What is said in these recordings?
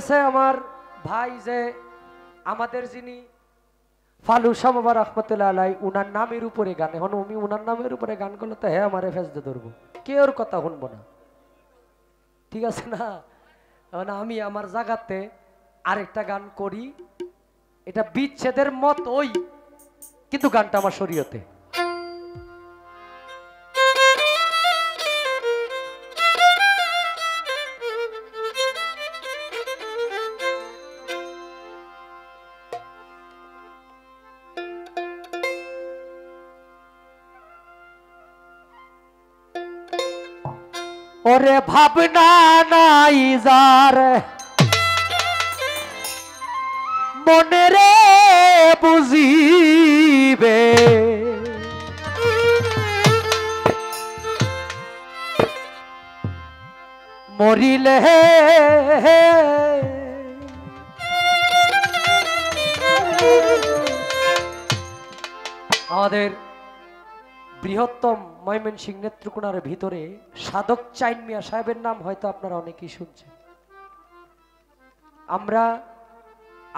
বলতেছে আমার ভাই যে আমাদের যিনি ফালু শাহ বাবা রহমতুল্লাহ আলাই উনার নামের উপরে গান, এখন আমি উনার নামের উপরে গান করলে তো হ্যাঁ আমারে ফেসদে ধরবো, কে ওর কথা শুনবো না, ঠিক আছে না? মানে আমি আমার জায়গাতে আরেকটা গান করি, এটা বিচ্ছেদের মত ওই, কিন্তু গানটা আমার শরীয়তে। ওরে ভাবনা নাই যার মনে রে বুঝিবে, মরিলে আমাদের বৃহত্তম ময়মনসিংহ নেত্রকোনার ভিতরে সাধক চাইন মিয়া সাহেবের নাম হয়তো আপনারা অনেকেই শুনছেন।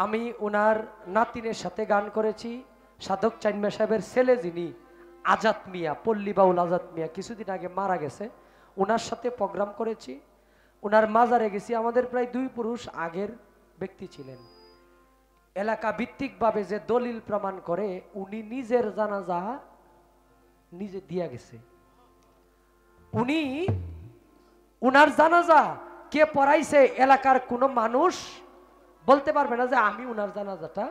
আমি ওনার নাতিনের সাথে গান করেছি। সাধক চাইন মিয়া সাহেবের ছেলে যিনি আজাদ মিয়া, পল্লী বাউল আজাদ মিয়া, কিছুদিন আগে মারা গেছে, ওনার সাথে প্রোগ্রাম করেছি। ওনার মাজারে গেছি। আমাদের প্রায় 2 পুরুষ আগের ব্যক্তি ছিলেন, এলাকা ভিত্তিকভাবে যে দলিল প্রমাণ করে উনি নিজের জানাজা নিজে দিয়া গেছে। উনি উনার জানাজা কে পড়াইছে এলাকার কোনো মানুষ বলতে পারবে না যে আমি উনার জানাজাটা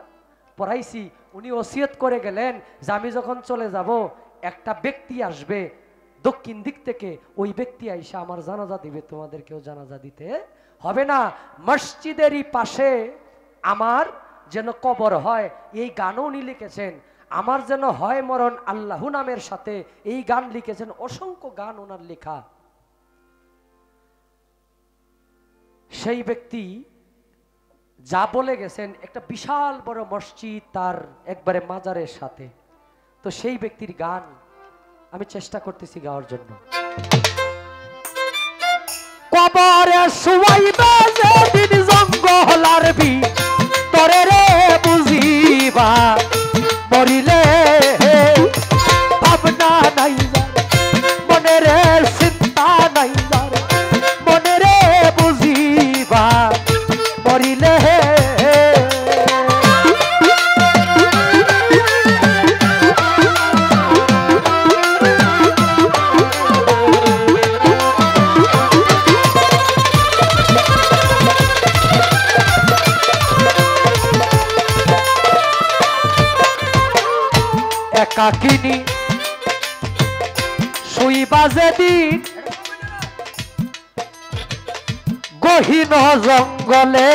পড়াইছি। উনি ওসিয়ত করে গেলেন যে আমি যখন চলে যাব একটা ব্যক্তি আসবে দক্ষিণ দিক থেকে, ওই ব্যক্তি আইসা আমার জানাজা দিবে, তোমাদেরকেও জানাজা দিতে হবে না। মসজিদেরই পাশে আমার যেন কবর হয়, এই গানও উনি লিখেছেন। আমার যেন হয় মরণ আল্লাহু নামের সাথে, এই গান লিখেছেন। অসংখ্য গান ওনার লেখা। সেই ব্যক্তি যা বলে গেছেন, একটা বিশাল বড় মসজিদ তার একবারে মাজারের সাথে। তো সেই ব্যক্তির গান আমি চেষ্টা করতেছি গাওয়ার জন্য। কবরে শুয়াইবে যেদিন জঙ্গলার ভিতরে রে বুঝিবা, মরিলে ভাবনা নাই মনে রে, চিন্তা নাই মনে রে বুঝিবা, মরিলে একাকিনী শুইবা যেদিন গহীন জঙ্গলে,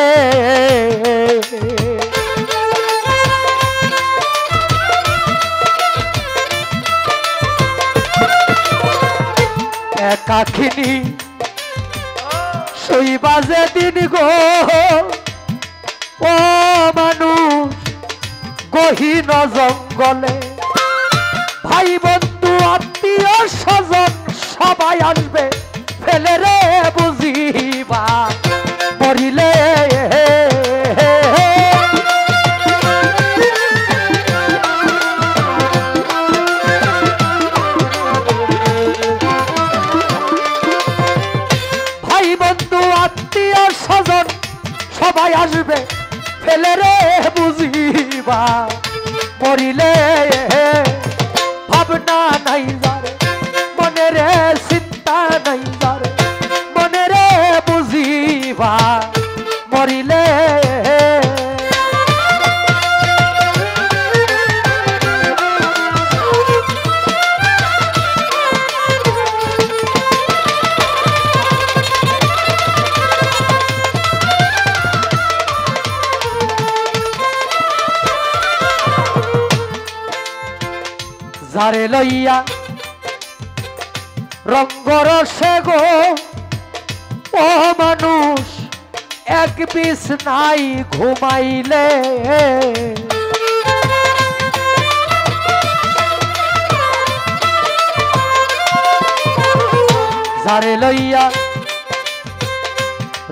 একাকিনী শুইবা যেদিন গো ও মানুষ গহীন জঙ্গলে, ভাই বন্ধু আত্মীয় স্বজন সবাই আসবে ফেলে রে বুঝিবা, মরিলে ভাই বন্ধু আত্মীয় স্বজন সবাই আসবে ফেলে রে বুঝিবা, মরিলে ভাবনা নাই যারে মনে রে, চিন্তা নাই যারে মনে রে বুঝিবা, মরিলে যারে লইয়া রঙ্গরসে গো ও মানুষ এক বিছনাই ঘুমাইলে, যারে লইয়া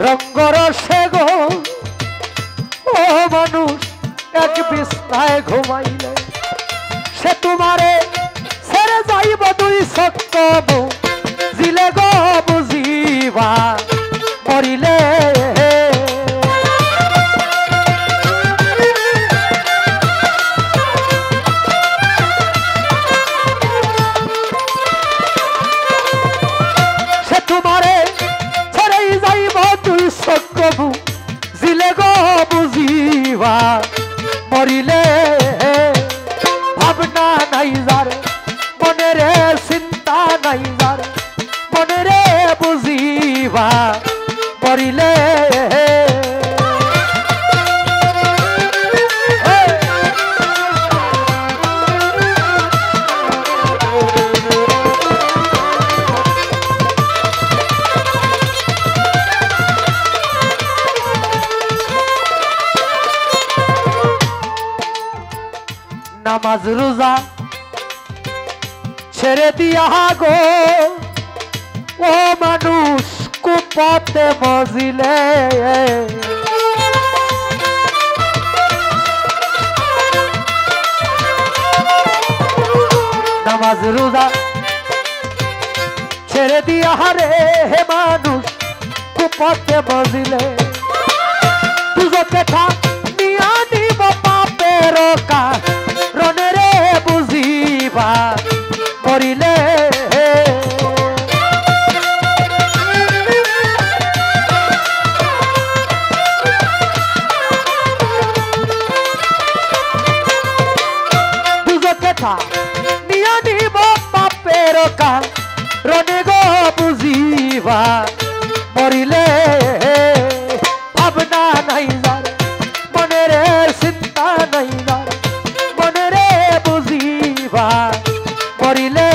রঙ্গরসে গো বিছনায় ঘুমাইলে সে তোমারে ছেড়ে যাইব দুই চক্র জিলে গো বুঝিবা মরিলে সে তোমারে ছেড়েই যাইব দুই চক্র জিলে গো বুঝিবা মরিলে ভাবনা নাই যার মনে রে চিন্তা নাই যার মনে রে বুঝিবা মরিলে নামাজ রোজা ছেড়ে দিয়া গো ও মানুষ কুপথে মজিলে নামাজ রোজা ছেড়ে দিয়া রে হে মানুষ কুপথে মজিলে দুজকে থাক নিয়া দিব পাপের কারণে রে বুঝিবা মরিলে দুজকে থাক নিয়া দিব পাপের কারণে গো বুঝিবা মরিলে ভাবনা নাই যার মনে রে চিন্তা নাই যার মনে রে বুঝিবা মরিলে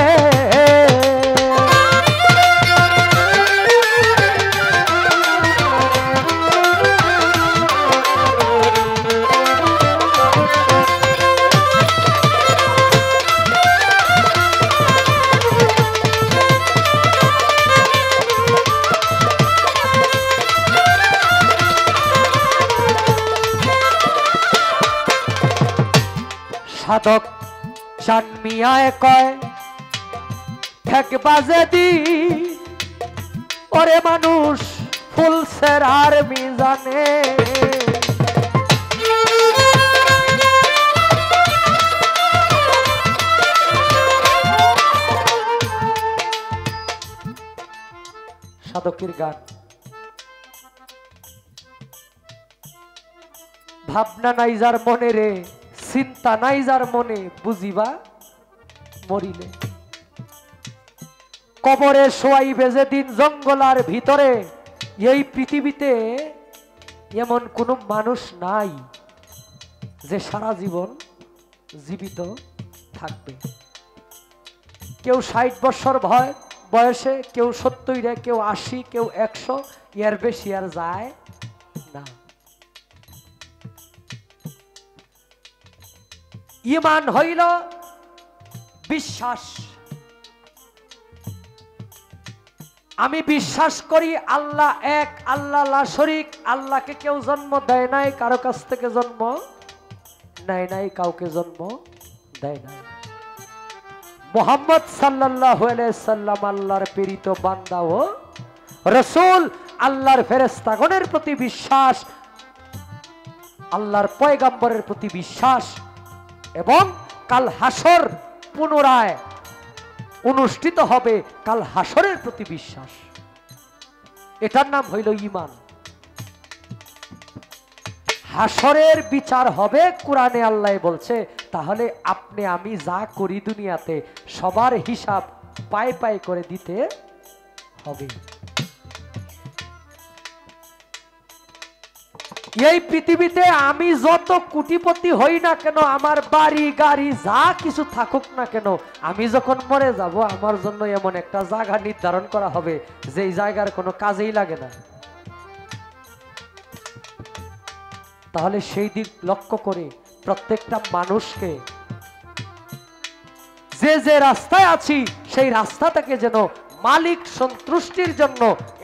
সাধক চানমিয়ায় কয় ঠেক বাজে দি ওরে মানুষ ফুল সেরার মিজানে সাধকের গান ভাবনা নাই যার মনে রে চিন্তা নাই যার মনে বুঝিবা মরিলে কবরে শোয়াইবে যেদিন জঙ্গলার ভিতরে এই পৃথিবীতে এমন কোনো মানুষ নাই যে সারা জীবন জীবিত থাকবে। কেউ ৬০ বছর বয়সে, কেউ ৭০, কেউ ৮০, কেউ ১০০, এর বেশি আর যায় না। ঈমান হইল বিশ্বাস। আমি বিশ্বাস করি আল্লাহ এক, আল্লাহ লা শরীক। আল্লাহকে কেউ জন্ম দেয় নাই, কারো কাছ থেকে জন্ম নেয় নাই, কাউকে জন্ম দেয় নাই। মুহাম্মদ সাল্লাল্লাহু আলাইহি সাল্লাম আল্লাহর প্রেরিত বান্দা ও রাসূল। আল্লাহর ফেরেশতাগণের প্রতি বিশ্বাস, আল্লাহর পয়গম্বরের প্রতি বিশ্বাস এবং কাল হাসর পুনরায় অনুষ্ঠিত হবে কাল হাসরের প্রতি বিশ্বাস। এটার নাম হইল ঈমান। হাসরের বিচার হবে, কোরআনে আল্লাহ বলছে। তাহলে আপনি আমি যা করি দুনিয়াতে সবার হিসাব পাই পাই করে দিতে হবে। এই পৃথিবীতে আমি যত কোটিপতি হই না কেন, আমার বাড়ি গাড়ি যা কিছু থাকুক না কেন, আমি যখন মরে যাব আমার জন্য এমন একটা জায়গা নির্ধারণ করা হবে যে জায়গার কোনো কাজেই লাগে না। তাহলে সেই দিক লক্ষ্য করে প্রত্যেকটা মানুষকে যে যে রাস্তায় আছি সেই রাস্তা থেকে যেন মালিক সন্তুষ্টির জন্য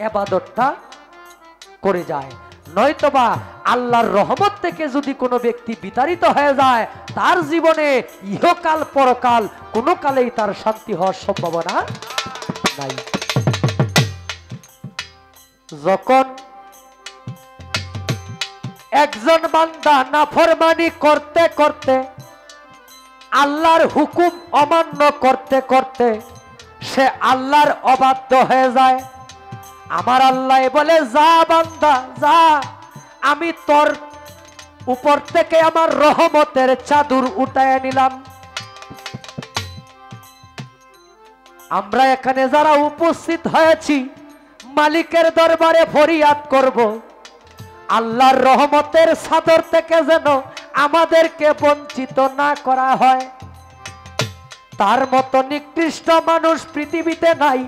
ইবাদতটা করে যায়। নয়তোবা আল্লাহর রহমত থেকে যদি কোনো ব্যক্তি বিতাড়িত হয়ে যায়, তার জীবনে ইহকাল পরকাল কোনো কালেই তার শান্তি হওয়ার সম্ভাবনা নাই। যখন একজন বান্দা নাফরমানি করতে করতে, আল্লাহর হুকুম অমান্য করতে করতে সে আল্লাহর অবাধ্য হয়ে যায়, আমার আল্লাহ বলে, যা বান্দা যা, আমি তোর উপর থেকে আমার রহমতের চাদর উঠায় নিলাম। আমরা এখানে যারা উপস্থিত হয়েছি, মালিকের দরবারে ফরিয়াদ করব, আল্লাহর রহমতের চাদর থেকে যেন আমাদেরকে বঞ্চিত না করা হয়। তার মতো নিকৃষ্ট মানুষ পৃথিবীতে নাই,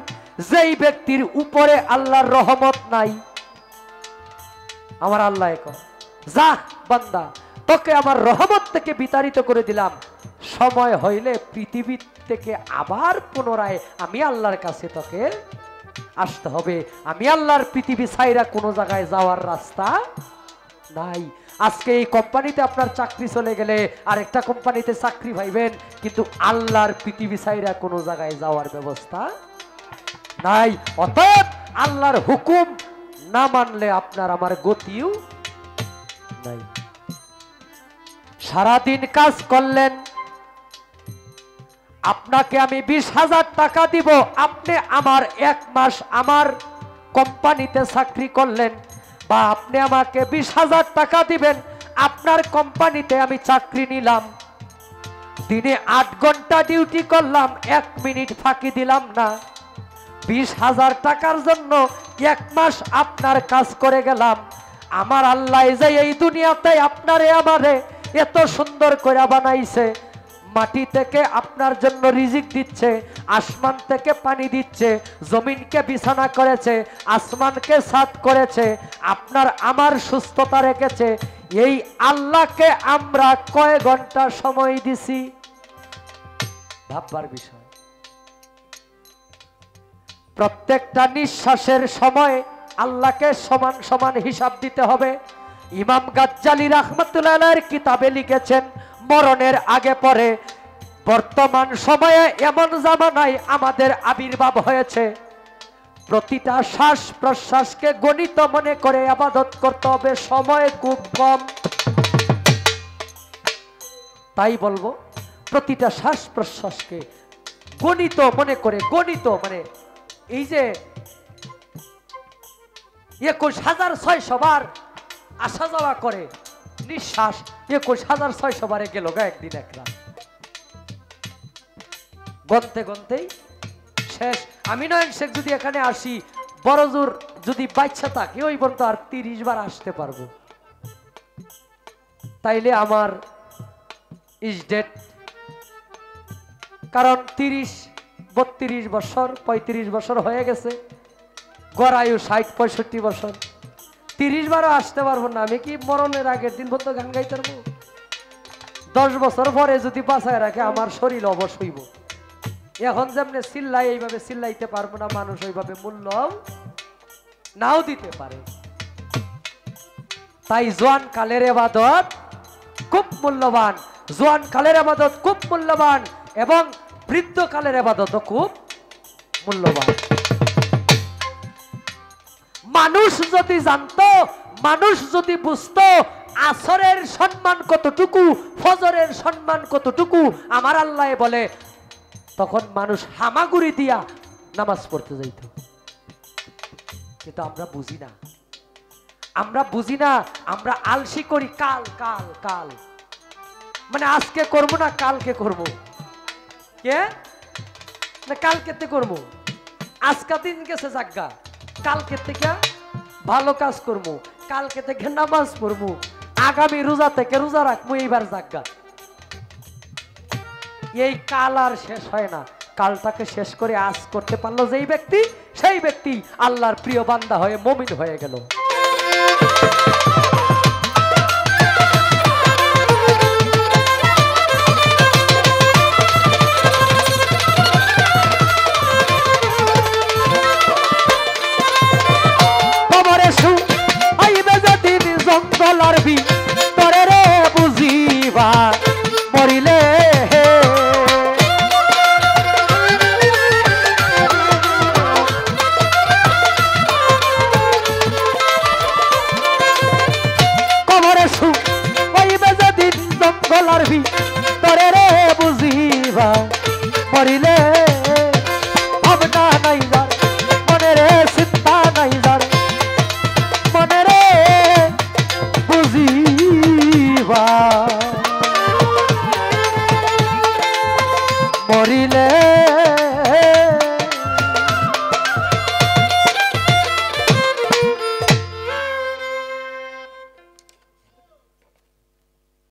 যেই ব্যক্তির উপরে আল্লাহর রহমত নাই। আমার আল্লাহ কয়, যা বান্দা, তোকে আমার রহমত থেকে বিতাড়িত করে দিলাম, সময় হইলে পৃথিবী থেকে আবার পুনরায় আমি আল্লাহর কাছে তোকে আসতে হবে। আমি আল্লাহর পৃথিবী ছাইরা কোনো জায়গায় যাওয়ার রাস্তা নাই। আজকে এই কোম্পানিতে আপনার চাকরি চলে গেলে আরেকটা কোম্পানিতে চাকরি পাইবেন, কিন্তু আল্লাহর পৃথিবী ছাইরা কোনো জায়গায় যাওয়ার ব্যবস্থা নাই। অতএব আল্লাহর হুকুম না মানলে আপনার আমার গতিও নাই। সারাদিন কাজ করলেন, আপনাকে আমি 20,000 টাকা দিব, আপনি আমার 1 মাস আমার কোম্পানিতে চাকরি করলেন, বা আপনি আমাকে 20,000 টাকা দিবেন, আপনার কোম্পানিতে আমি চাকরি নিলাম, দিনে 8 ঘন্টা ডিউটি করলাম, 1 মিনিট ফাঁকি দিলাম না, 20,000 টাকার জন্য 1 মাস আপনার কাজ করে গেলাম। আমার আল্লাহ যে এই দুনিয়াতে আপনারে আমারে এত সুন্দর করে বানাইছে, মাটি থেকে আপনার জন্য রিজিক দিচ্ছে, আসমান থেকে পানি দিচ্ছে, জমিনকে বিছানা করেছে, আসমানকে ছাদ করেছে, আপনার আমার সুস্থতা রেখেছে, এই আল্লাহকে আমরা কয় ঘন্টা সময় দিছি? ভাববার বিষয়। প্রত্যেকটা নিঃশ্বাসের সময় আল্লাহকে সমান সমান হিসাব দিতে হবে। ইমাম গাজ্জালি রাহমাতুল্লাহ আলাইহির কিতাবে লিখেছেন, মরণের আগে পরে বর্তমান সময়ে এমন জামানায় আমাদের আবির্ভাব হয়েছে, প্রতিটা শ্বাস প্রশ্বাসকে গণিত মনে করে ইবাদত করতে হবে, সময় খুব কম। তাই বলবো, প্রতিটা শ্বাস প্রশ্বাসকে গণিত মনে করে, গণিত মানে এই যে 21,600 বার আসা যাওয়া করে নিঃশ্বাস, 21,600 বারে গেল গা একদিন এক রাত, গনতে গনতেই শেষ। আমি নয়ন শেখ যদি এখানে আসি, বড় জোর যদি বাচ্চা থাকে, ওই পর্যন্ত আর 30 বার আসতে পারবো, তাইলে আমার ইজ ডেড। কারণ 30, 32 বছর, 35 বছর হয়ে গেছে, গড়ায়ু 60-65 বছর, 30 বারও আসতে পারবো না। আমি কি মরণের আগের দিন পর্যন্ত গান গাইতে পারবো? 10 বছর পরে যদি বাঁচায় রাখে, আমার শরীর অবশ হইব। এখন যেমনি চিল্লাই, এইভাবে চিল্লাইতে পারবো না, মানুষ ওইভাবে মূল্য নাও দিতে পারে। তাই জোয়ান কালের ইবাদত খুব মূল্যবান, জোয়ান কালের ইবাদত খুব মূল্যবান, এবং বৃদ্ধ কালের ইবাদতও খুব মূল্যবান। মানুষ যদি জানতো, মানুষ যদি বুঝতো আসরের সম্মান কতটুকু, ফজরের সম্মান কতটুকু, আমার আল্লাহ বলে, তখন মানুষ হামাগুড়ি দিয়া নামাজ পড়তে যাইত। কিন্তু আমরা বুঝি না, আমরা বুঝি না, আমরা আলসি করি। কাল কাল কাল মানে আজকে করবো না, কালকে করবো। কে না কালকেতে করবো, আজকা দিন গেছে জাগা, কালকে থেকে ভালো কাজ করবো, কালকে থেকে নামাজ পড়বো, আগামী রোজা থেকে রোজা রাখবো, এইবার জাগা। এই কাল আর শেষ হয় না। কালটাকে শেষ করে আজ করতে পারলো যেই ব্যক্তি, সেই ব্যক্তি আল্লাহর প্রিয় বান্দা হয়ে মুমিন হয়ে গেল। যদি জঙ্গলার ভিতরে রে বুঝিবা মরিলে কবরে সু হইবে যেদিন জঙ্গলার ভিতরে রে বুঝিবা মরিলে ভাবনা নাই যার মনে রে চিন্তা নাই যার মনে রে বুঝিবা মরিলে